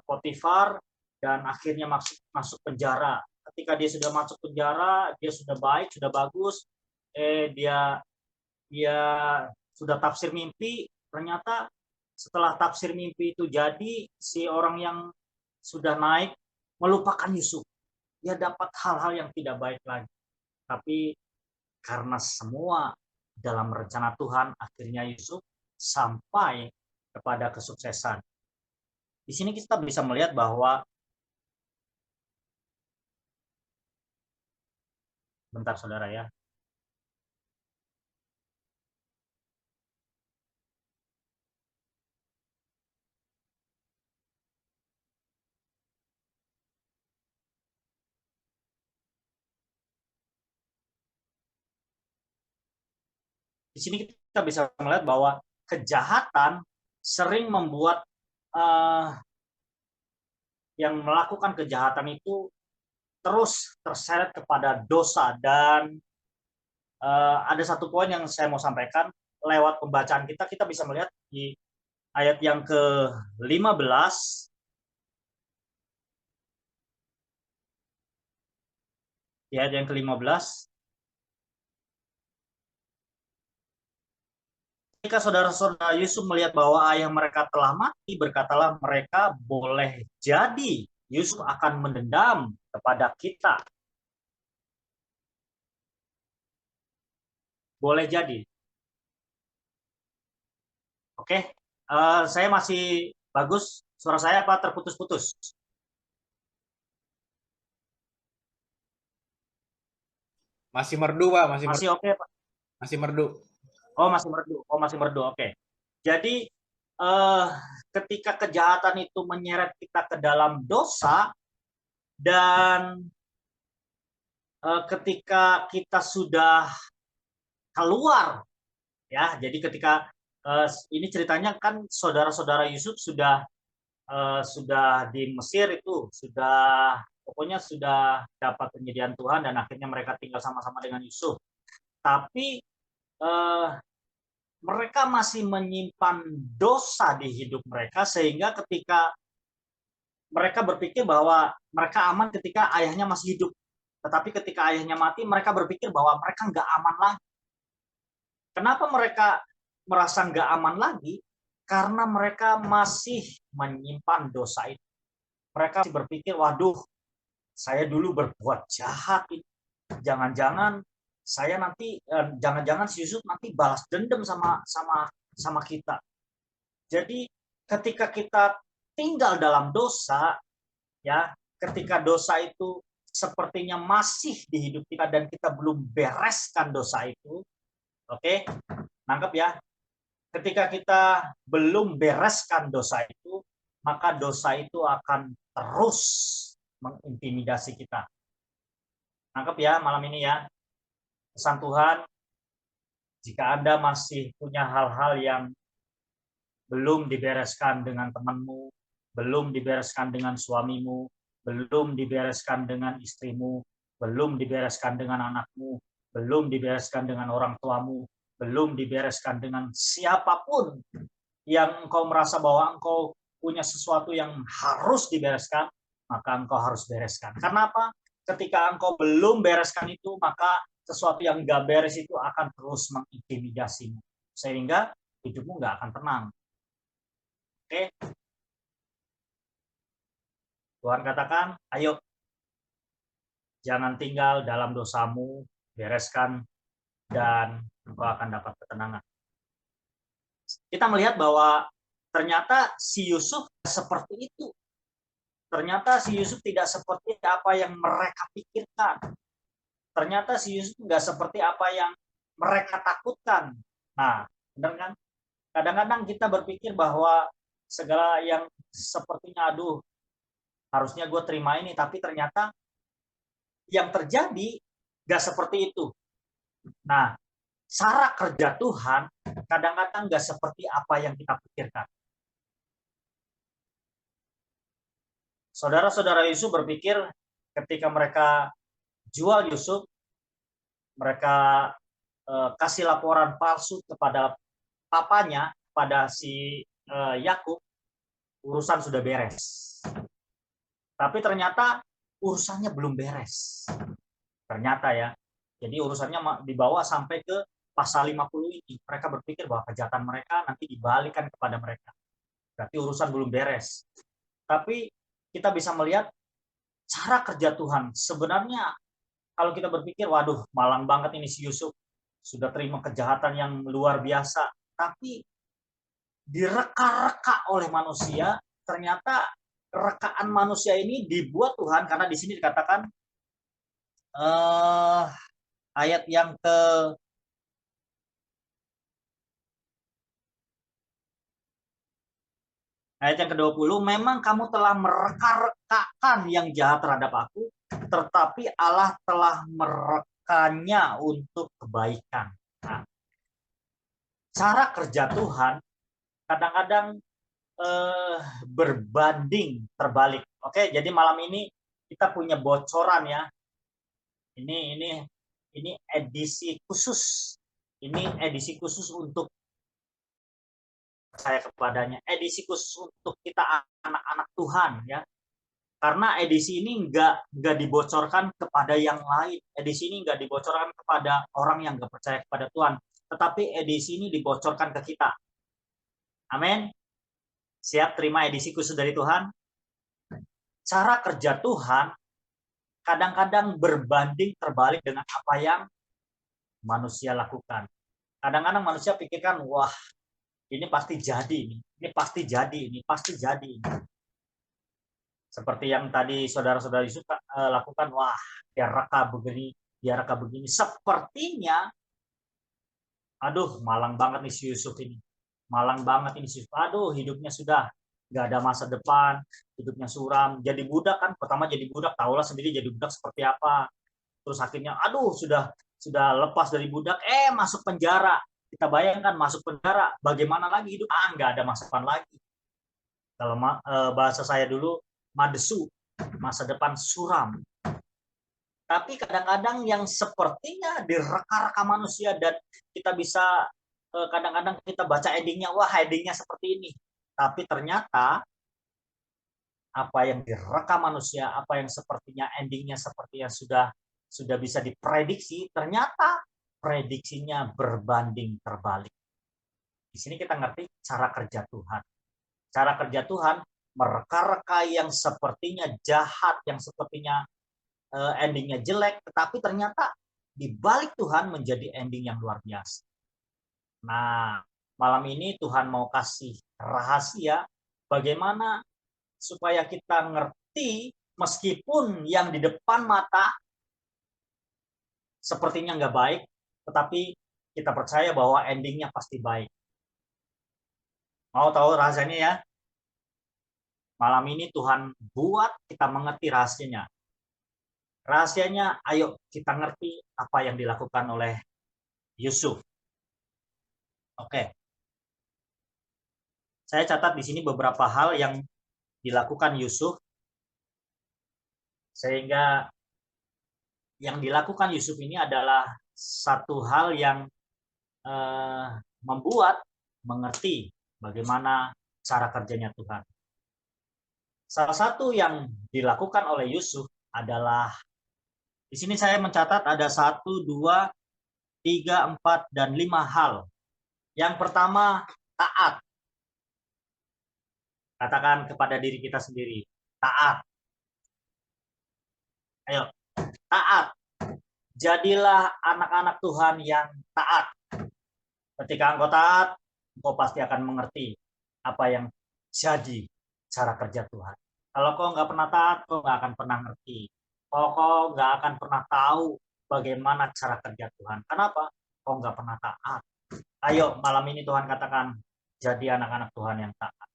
Speaker 2: Potifar, dan akhirnya masuk penjara. Ketika dia sudah masuk penjara, dia sudah baik, sudah bagus, dia sudah tafsir mimpi. Ternyata setelah tafsir mimpi itu jadi, si orang yang sudah naik melupakan Yusuf. Dia dapat hal-hal yang tidak baik lagi. Tapi karena semua dalam rencana Tuhan, akhirnya Yusuf sampai kepada kesuksesan. Di sini kita bisa melihat bahwa, bentar saudara ya, di sini kita bisa melihat bahwa kejahatan sering membuat yang melakukan kejahatan itu terus terseret kepada dosa. Dan ada satu poin yang saya mau sampaikan lewat pembacaan kita bisa melihat di ayat yang ke-15. Di ayat yang ke-15, ketika saudara-saudara Yusuf melihat bahwa ayah mereka telah mati, berkatalah mereka, boleh jadi Yusuf akan mendendam kepada kita. Boleh jadi. Oke, saya masih bagus. Suara saya apa terputus-putus?
Speaker 5: Masih merdu, Pak.
Speaker 2: Masih oke, Pak?
Speaker 5: Masih merdu.
Speaker 2: Oh, masih merdu. Oke. Jadi ketika kejahatan itu menyeret kita ke dalam dosa, dan ketika kita sudah keluar, ya, jadi ketika ini ceritanya kan saudara-saudara Yusuf sudah di Mesir, itu pokoknya sudah dapat penyediaan Tuhan, dan akhirnya mereka tinggal sama-sama dengan Yusuf. Tapi mereka masih menyimpan dosa di hidup mereka, sehingga ketika mereka berpikir bahwa mereka aman ketika ayahnya masih hidup. Tetapi ketika ayahnya mati, mereka berpikir bahwa mereka nggak aman lagi. Kenapa mereka merasa nggak aman lagi? Karena mereka masih menyimpan dosa itu. Mereka berpikir, waduh, saya dulu berbuat jahat. Jangan-jangan saya nanti, jangan-jangan si Yusuf nanti balas dendam sama kita. Jadi ketika kita tinggal dalam dosa, ya, ketika dosa itu sepertinya masih di hidup kita dan kita belum bereskan dosa itu, oke, nangkep ya. Ketika kita belum bereskan dosa itu, maka dosa itu akan terus mengintimidasi kita. Nangkep ya malam ini ya. Pesan Tuhan, jika Anda masih punya hal-hal yang belum dibereskan dengan temanmu, belum dibereskan dengan suamimu, belum dibereskan dengan istrimu, belum dibereskan dengan anakmu, belum dibereskan dengan orang tuamu, belum dibereskan dengan siapapun yang engkau merasa bahwa engkau punya sesuatu yang harus dibereskan, maka engkau harus bereskan. Karena apa? Ketika engkau belum bereskan itu, maka sesuatu yang gak beres itu akan terus mengintimidasimu. Sehingga hidupmu gak akan tenang. Oke? Tuhan katakan, ayo, jangan tinggal dalam dosamu, bereskan, dan engkau akan dapat ketenangan. Kita melihat bahwa ternyata si Yusuf seperti itu. Ternyata si Yusuf tidak seperti apa yang mereka pikirkan. Ternyata si Yusuf nggak seperti apa yang mereka takutkan. Nah, benar kan? Kadang-kadang kita berpikir bahwa segala yang sepertinya, aduh, harusnya gue terima ini, tapi ternyata yang terjadi nggak seperti itu. Nah, cara kerja Tuhan kadang-kadang nggak seperti apa yang kita pikirkan. Saudara-saudara Yusuf berpikir ketika mereka jual Yusuf, mereka kasih laporan palsu kepada papanya, pada si Yakub, urusan sudah beres. Tapi ternyata urusannya belum beres. Ternyata ya. Jadi urusannya dibawa sampai ke pasal 50 ini. Mereka berpikir bahwa kejahatan mereka nanti dibalikan kepada mereka. Berarti urusan belum beres. Tapi kita bisa melihat cara kerja Tuhan. Sebenarnya kalau kita berpikir, waduh, malang banget ini si Yusuf. Sudah terima kejahatan yang luar biasa. Tapi direka-reka oleh manusia, ternyata rekaan manusia ini dibuat Tuhan, karena di sini dikatakan ayat yang ke-20, memang kamu telah mereka-rekakan yang jahat terhadap aku, tetapi Allah telah merekanya untuk kebaikan. Nah, cara kerja Tuhan kadang-kadang berbanding terbalik. Oke, jadi malam ini kita punya bocoran ya. Ini edisi khusus. Ini edisi khusus untuk saya kepadanya. Edisi khusus untuk kita anak-anak Tuhan ya. Karena edisi ini nggak dibocorkan kepada yang lain. Edisi ini nggak dibocorkan kepada orang yang nggak percaya kepada Tuhan. Tetapi edisi ini dibocorkan ke kita. Amin. Siap terima edisi khusus dari Tuhan? Cara kerja Tuhan kadang-kadang berbanding terbalik dengan apa yang manusia lakukan. Kadang-kadang manusia pikirkan, wah, ini pasti jadi, ini pasti jadi, ini pasti jadi. Seperti yang tadi saudara-saudara Yusuf lakukan, wah, dia reka begini. Sepertinya, aduh, malang banget nih si Yusuf ini. Malang banget ini si Yusuf. Aduh, hidupnya sudah nggak ada masa depan, hidupnya suram. Jadi budak kan, pertama jadi budak, tahulah sendiri jadi budak seperti apa. Terus akhirnya, aduh, sudah lepas dari budak, masuk penjara. Kita bayangkan masuk penjara, bagaimana lagi hidup? Nggak ada masa depan lagi. Kalau bahasa saya dulu, madesu, masa depan suram. Tapi kadang-kadang yang sepertinya direka-reka manusia dan kita bisa kadang-kadang kita baca endingnya, wah endingnya seperti ini. Tapi ternyata apa yang direka manusia, apa yang sepertinya endingnya seperti yang sudah bisa diprediksi, ternyata prediksinya berbanding terbalik. Di sini kita ngerti cara kerja Tuhan. Cara kerja Tuhan mereka-reka yang sepertinya jahat, yang sepertinya endingnya jelek, tetapi ternyata di balik Tuhan menjadi ending yang luar biasa. Nah, malam ini Tuhan mau kasih rahasia bagaimana supaya kita ngerti meskipun yang di depan mata sepertinya nggak baik, tetapi kita percaya bahwa endingnya pasti baik. Mau tahu rahasianya ya? Malam ini Tuhan buat kita mengerti rahasianya. Rahasianya, ayo kita ngerti apa yang dilakukan oleh Yusuf. Oke. Saya catat di sini beberapa hal yang dilakukan Yusuf, sehingga yang dilakukan Yusuf ini adalah satu hal yang membuat mengerti bagaimana cara kerjanya Tuhan. Salah satu yang dilakukan oleh Yusuf adalah, di sini saya mencatat ada 1, 2, 3, 4, dan 5 hal. Yang pertama, taat. Katakan kepada diri kita sendiri, taat. Ayo, taat. Jadilah anak-anak Tuhan yang taat. Ketika engkau taat, engkau pasti akan mengerti apa yang jadi cara kerja Tuhan. Kalau kau nggak pernah taat, kau nggak akan pernah ngerti. Kau nggak akan pernah tahu bagaimana cara kerja Tuhan. Kenapa? Kau nggak pernah taat. Ayo, malam ini Tuhan katakan, jadi anak-anak Tuhan yang taat.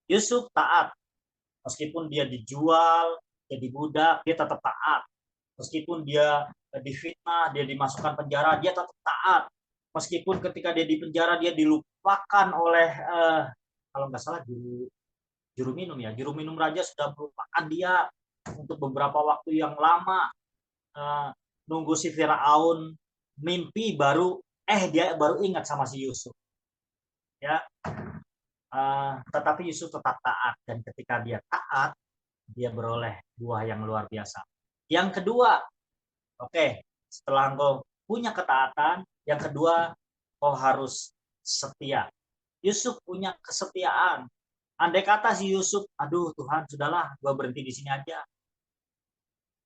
Speaker 2: Yusuf taat. Meskipun dia dijual, jadi budak, dia tetap taat. Meskipun dia difitnah, dia dimasukkan penjara, dia tetap taat. Meskipun ketika dia di penjara, dia dilupakan oleh, kalau nggak salah, juru minum ya. Juru minum raja sudah melupakan dia untuk beberapa waktu yang lama. Nunggu si Firaun mimpi baru, dia baru ingat sama si Yusuf. Ya, tetapi Yusuf tetap taat, dan ketika dia taat, dia beroleh buah yang luar biasa. Yang kedua, setelah engkau punya ketaatan, yang kedua, kau harus setia. Yusuf punya kesetiaan. Andai kata si Yusuf, aduh Tuhan, sudahlah, gue berhenti di sini aja.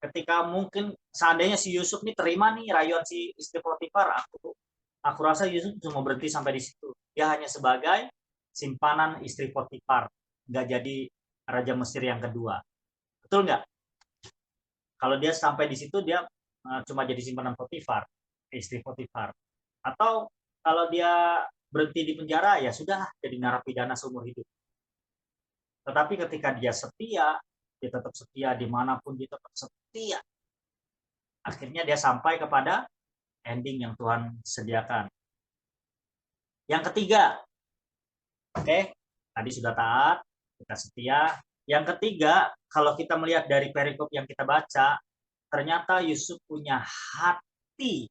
Speaker 2: Ketika mungkin seandainya si Yusuf nih terima nih rayuan si istri Potifar, aku rasa Yusuf cuma berhenti sampai di situ. Dia hanya sebagai simpanan istri Potifar, nggak jadi raja Mesir yang kedua. Betul nggak? Kalau dia sampai di situ, dia cuma jadi simpanan Potifar, istri Potifar. Atau kalau dia berhenti di penjara, ya sudah, jadi narapidana seumur hidup. Tetapi ketika dia setia, dia tetap setia dimanapun, dia tetap setia. Akhirnya dia sampai kepada ending yang Tuhan sediakan. Yang ketiga, tadi sudah taat, kita setia. Yang ketiga, kalau kita melihat dari perikop yang kita baca, ternyata Yusuf punya hati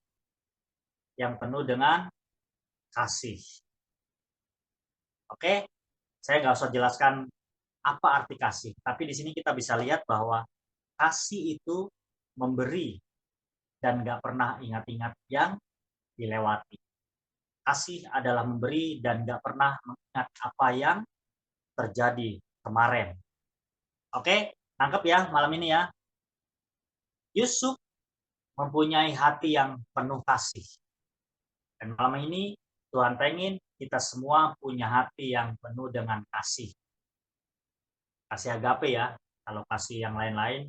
Speaker 2: yang penuh dengan kasih. Saya nggak usah jelaskan apa arti kasih, tapi di sini kita bisa lihat bahwa kasih itu memberi dan nggak pernah ingat-ingat yang dilewati. Kasih adalah memberi dan nggak pernah mengingat apa yang terjadi kemarin. Tangkap ya malam ini ya. Yusuf mempunyai hati yang penuh kasih. Dan malam ini Tuhan pengen kita semua punya hati yang penuh dengan kasih. Kasih agape ya. Kalau kasih yang lain-lain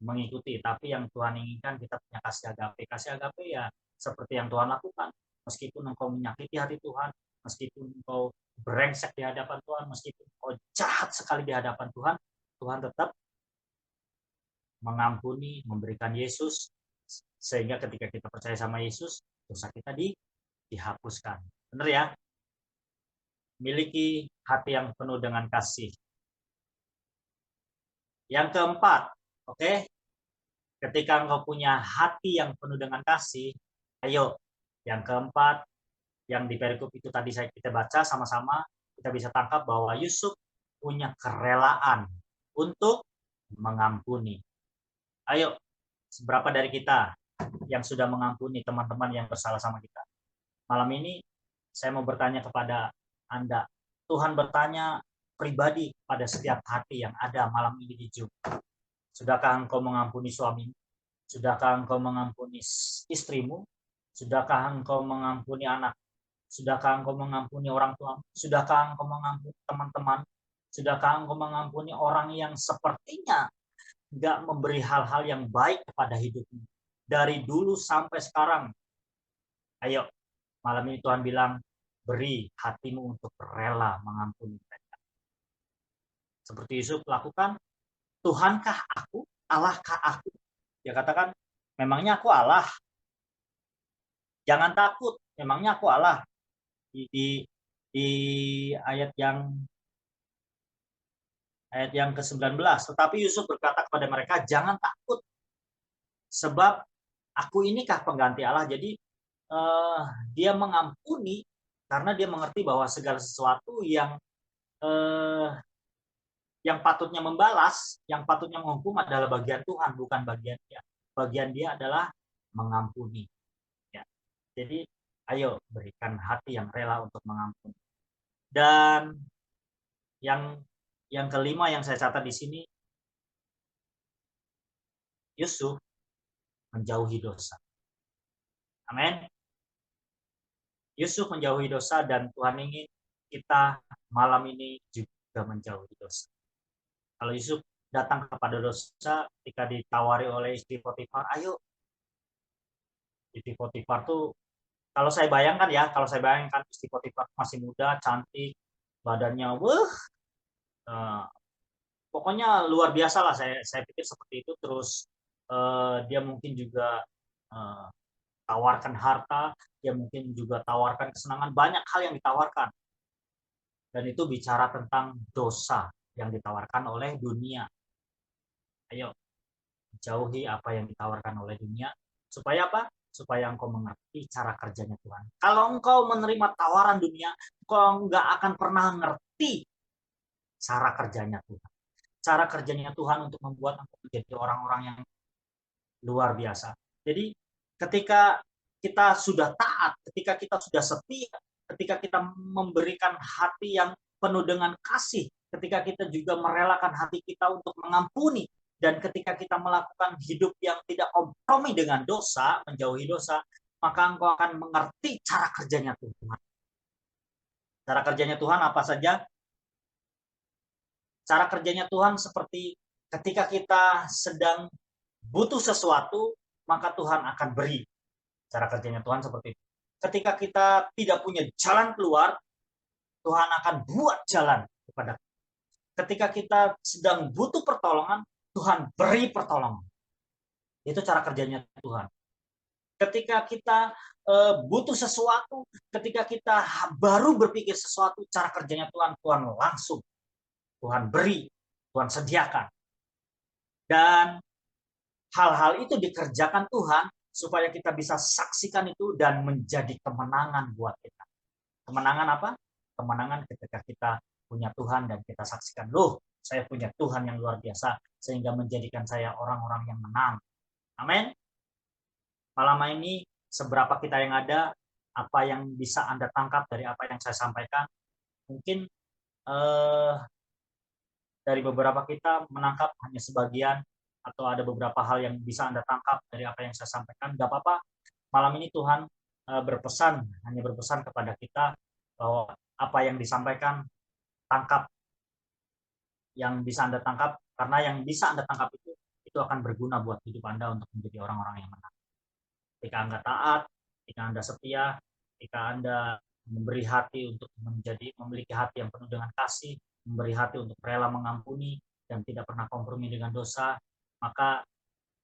Speaker 2: mengikuti, tapi yang Tuhan inginkan kita punya kasih agape. Kasih agape ya seperti yang Tuhan lakukan. Meskipun engkau menyakiti hati Tuhan, meskipun engkau brengsek di hadapan Tuhan, meskipun engkau jahat sekali di hadapan Tuhan, Tuhan tetap mengampuni, memberikan Yesus, sehingga ketika kita percaya sama Yesus, dosa kita dihapuskan. Benar ya? Miliki hati yang penuh dengan kasih. Yang keempat, ketika engkau punya hati yang penuh dengan kasih, ayo, yang keempat, yang di perikop itu tadi kita baca sama-sama, kita bisa tangkap bahwa Yusuf punya kerelaan untuk mengampuni. Ayo, seberapa dari kita yang sudah mengampuni teman-teman yang bersalah sama kita. Malam ini saya mau bertanya kepada Anda. Tuhan bertanya pribadi pada setiap hati yang ada malam ini di Zoom. Sudahkah engkau mengampuni suamimu? Sudahkah engkau mengampuni istrimu? Sudahkah engkau mengampuni anak? Sudahkah engkau mengampuni orang tua? Sudahkah engkau mengampuni teman-teman? Sudahkah engkau mengampuni orang yang sepertinya nggak memberi hal-hal yang baik kepada hidupmu? Dari dulu sampai sekarang. Ayo, malam ini Tuhan bilang, beri hatimu untuk rela mengampuni mereka. Seperti Yusuf lakukan, Tuhankah aku? Allahkah aku? Dia katakan, memangnya aku Allah? Jangan takut, memangnya aku Allah. Di ayat yang ke-19. Tetapi Yusuf berkata kepada mereka, jangan takut, sebab aku inikah pengganti Allah. Jadi dia mengampuni karena dia mengerti bahwa segala sesuatu yang patutnya membalas, yang patutnya menghukum adalah bagian Tuhan, bukan bagian dia. Bagian dia adalah mengampuni. Ya. Jadi, ayo berikan hati yang rela untuk mengampuni. Dan yang kelima yang saya catat di sini, Yusuf menjauhi dosa. Amin. Yusuf menjauhi dosa dan Tuhan ingin kita malam ini juga menjauhi dosa. Kalau Yusuf datang kepada dosa ketika ditawari oleh istri Potifar, ayo. Istri Potifar tuh, kalau saya bayangkan istri Potifar masih muda, cantik, badannya, pokoknya luar biasa lah. Saya pikir seperti itu. Terus dia mungkin juga tawarkan harta, dia mungkin juga tawarkan kesenangan, banyak hal yang ditawarkan. Dan itu bicara tentang dosa yang ditawarkan oleh dunia. Ayo, jauhi apa yang ditawarkan oleh dunia. Supaya apa? Supaya engkau mengerti cara kerjanya Tuhan. Kalau engkau menerima tawaran dunia, engkau nggak akan pernah ngerti cara kerjanya Tuhan. Cara kerjanya Tuhan untuk membuat engkau menjadi orang-orang yang luar biasa. Jadi ketika kita sudah taat, ketika kita sudah setia, ketika kita memberikan hati yang penuh dengan kasih, ketika kita juga merelakan hati kita untuk mengampuni, dan ketika kita melakukan hidup yang tidak kompromi dengan dosa, menjauhi dosa, maka engkau akan mengerti cara kerjanya Tuhan. Cara kerjanya Tuhan apa saja? Cara kerjanya Tuhan seperti ketika kita sedang butuh sesuatu, maka Tuhan akan beri. Cara kerjanya Tuhan seperti itu. Ketika kita tidak punya jalan keluar, Tuhan akan buat jalan kepada kita. Ketika kita sedang butuh pertolongan, Tuhan beri pertolongan. Itu cara kerjanya Tuhan. Ketika kita butuh sesuatu, ketika kita baru berpikir sesuatu, cara kerjanya Tuhan langsung. Tuhan beri, Tuhan sediakan. Dan hal-hal itu dikerjakan Tuhan supaya kita bisa saksikan itu dan menjadi kemenangan buat kita. Kemenangan apa? Kemenangan ketika kita punya Tuhan dan kita saksikan, loh, saya punya Tuhan yang luar biasa, sehingga menjadikan saya orang-orang yang menang. Amin. Malam ini, seberapa kita yang ada, apa yang bisa Anda tangkap dari apa yang saya sampaikan? Mungkin dari beberapa kita menangkap hanya sebagian, atau ada beberapa hal yang bisa Anda tangkap dari apa yang saya sampaikan. Gak apa-apa. Malam ini Tuhan hanya berpesan kepada kita bahwa apa yang disampaikan, tangkap yang bisa Anda tangkap, karena yang bisa Anda tangkap itu akan berguna buat hidup Anda untuk menjadi orang-orang yang menang. Ketika Anda taat, ketika Anda setia, ketika Anda memberi hati untuk memiliki hati yang penuh dengan kasih, memberi hati untuk rela mengampuni dan tidak pernah kompromi dengan dosa, maka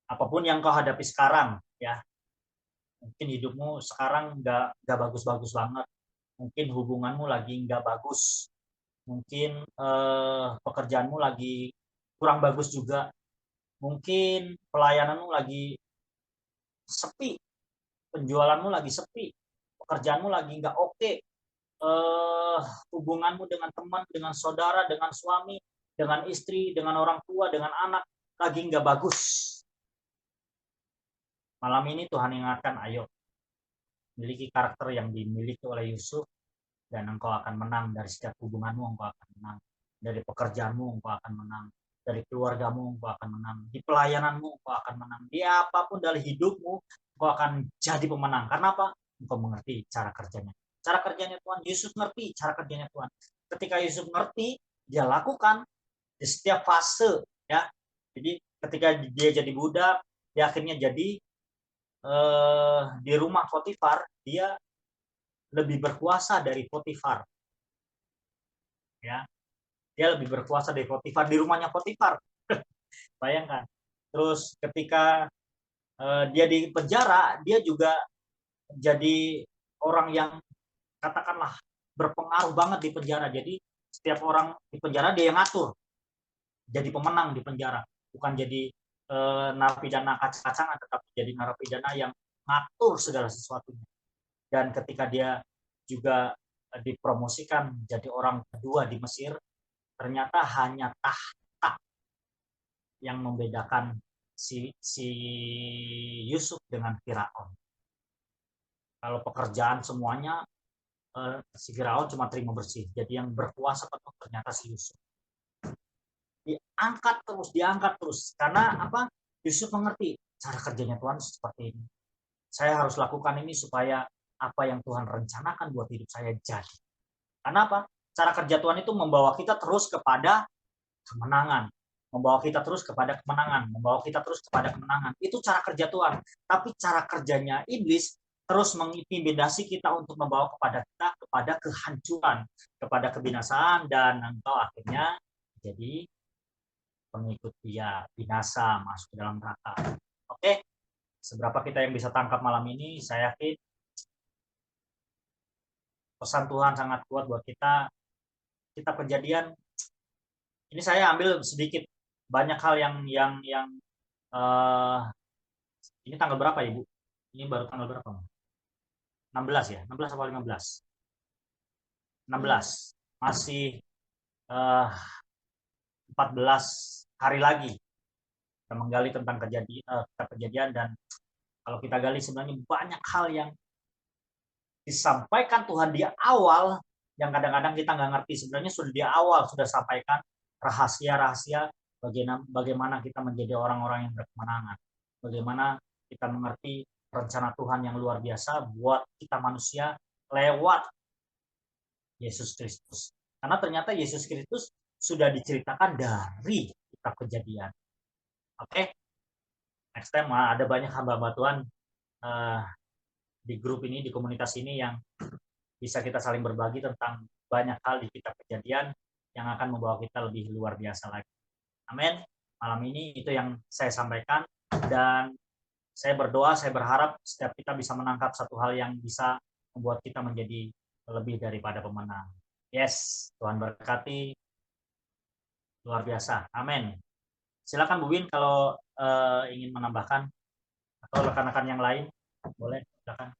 Speaker 2: apapun yang kau hadapi sekarang, ya, mungkin hidupmu sekarang nggak bagus-bagus banget, mungkin hubunganmu lagi nggak bagus, mungkin pekerjaanmu lagi kurang bagus juga, mungkin pelayananmu lagi sepi, penjualanmu lagi sepi, pekerjaanmu lagi nggak oke, hubunganmu dengan teman, dengan saudara, dengan suami, dengan istri, dengan orang tua, dengan anak lagi nggak bagus. malam ini Tuhan ingatkan, ayo miliki karakter yang dimiliki oleh Yusuf, dan engkau akan menang dari setiap hubunganmu, engkau akan menang dari pekerjaanmu, engkau akan menang dari keluargamu, engkau akan menang di pelayananmu, engkau akan menang di apapun dari hidupmu, engkau akan jadi pemenang. Karena apa? Engkau mengerti cara kerjanya. Cara kerjanya Tuhan. Yusuf ngerti cara kerjanya Tuhan. Ketika Yusuf ngerti, dia lakukan di setiap fase, ya. Jadi ketika dia jadi budak, dia akhirnya jadi di rumah Potifar, dia lebih berkuasa dari Potifar, ya. Dia lebih berkuasa dari Potifar di rumahnya Potifar. Bayangkan. Terus ketika dia di penjara, dia juga jadi orang yang katakanlah berpengaruh banget di penjara. Jadi setiap orang di penjara dia yang ngatur. Jadi pemenang di penjara, bukan jadi narapidana kacang-kacangan, tetapi jadi narapidana yang ngatur segala sesuatunya. Dan ketika dia juga dipromosikan jadi orang kedua di Mesir, ternyata hanya tahta yang membedakan si Yusuf dengan Firaun. Kalau pekerjaan semuanya si Firaun cuma terima bersih. Jadi yang berkuasa penuh ternyata si Yusuf. Diangkat terus. Karena apa? Yusuf mengerti cara kerjanya Tuhan seperti ini. Saya harus lakukan ini supaya apa yang Tuhan rencanakan buat hidup saya jadi. Karena apa? Cara kerja Tuhan itu membawa kita terus kepada kemenangan. Membawa kita terus kepada kemenangan. Membawa kita terus kepada kemenangan. Itu cara kerja Tuhan. Tapi cara kerjanya iblis terus mengintimidasi kita untuk membawa kepada kehancuran, kepada kebinasaan, dan engkau akhirnya jadi pengikut dia, binasa, masuk ke dalam neraka. Oke, seberapa kita yang bisa tangkap malam ini, saya yakin pesan Tuhan sangat kuat buat kita. Kita Kejadian, ini saya ambil sedikit, banyak hal yang ini tanggal berapa Ibu? Ini baru tanggal berapa? 16 ya? 16 atau 15? 16. Masih 14 hari lagi kita menggali tentang kejadian, dan kalau kita gali sebenarnya banyak hal yang disampaikan Tuhan di awal yang kadang-kadang kita nggak ngerti. Sebenarnya sudah di awal sudah sampaikan rahasia-rahasia bagaimana kita menjadi orang-orang yang berkemenangan, bagaimana kita mengerti rencana Tuhan yang luar biasa buat kita manusia lewat Yesus Kristus. Karena ternyata Yesus Kristus sudah diceritakan dari kitab Kejadian. Oke, next time ada banyak hamba-hamba Tuhan di grup ini, di komunitas ini, yang bisa kita saling berbagi tentang banyak hal di kitab Kejadian yang akan membawa kita lebih luar biasa lagi. Amin. Malam ini itu yang saya sampaikan, dan saya berdoa, saya berharap setiap kita bisa menangkap satu hal yang bisa membuat kita menjadi lebih daripada pemenang. Yes, Tuhan berkati luar biasa. Amin. Silakan Bu Win kalau ingin menambahkan, atau rekan-rekan yang lain boleh, silakan.